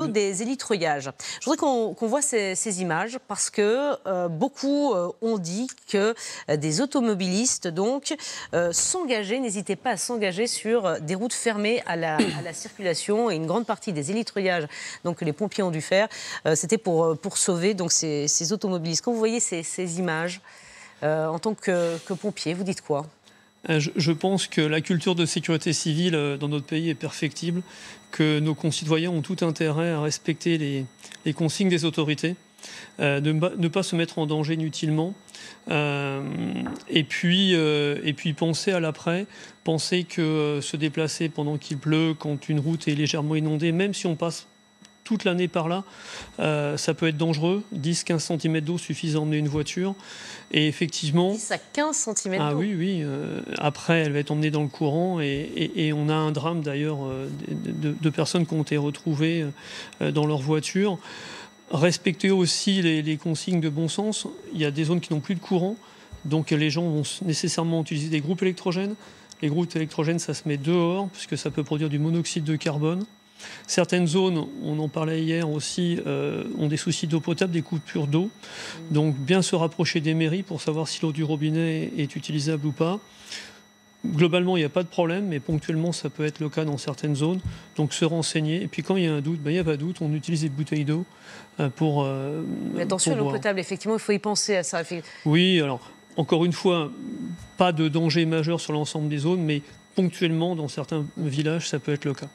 niveau des élitreuillages, je voudrais qu'on voit ces images parce que beaucoup ont dit que des automobilistes donc n'hésitaient pas à s'engager sur des routes fermées à la circulation, et une grande partie des élitreuillages donc, que les pompiers ont dû faire, c'était pour sauver donc, ces automobilistes. Quand vous voyez ces images, en tant que pompier, vous dites quoi ? Je pense que la culture de sécurité civile dans notre pays est perfectible, que nos concitoyens ont tout intérêt à respecter les consignes des autorités, ne pas se mettre en danger inutilement, et puis penser à l'après, penser que se déplacer pendant qu'il pleut, quand une route est légèrement inondée, même si on passe toute l'année par là, ça peut être dangereux. 10-15 cm d'eau suffisent à emmener une voiture. Et effectivement... 10 à 15 cm d'eau. Ah oui. Après, elle va être emmenée dans le courant. Et on a un drame d'ailleurs de personnes qui ont été retrouvées dans leur voiture. Respecter aussi les consignes de bon sens. Il y a des zones qui n'ont plus de courant. Donc les gens vont nécessairement utiliser des groupes électrogènes. Les groupes électrogènes, ça se met dehors, puisque ça peut produire du monoxyde de carbone. Certaines zones, on en parlait hier aussi, ont des soucis d'eau potable, des coupures d'eau. Donc bien se rapprocher des mairies pour savoir si l'eau du robinet est utilisable ou pas. Globalement, il n'y a pas de problème, mais ponctuellement, ça peut être le cas dans certaines zones. Donc se renseigner. Et puis quand il y a un doute, il n'y a pas de doute, on utilise des bouteilles d'eau pour... Mais attention, l'eau potable, effectivement, il faut y penser à ça. Oui, alors, encore une fois, pas de danger majeur sur l'ensemble des zones, mais ponctuellement, dans certains villages, ça peut être le cas.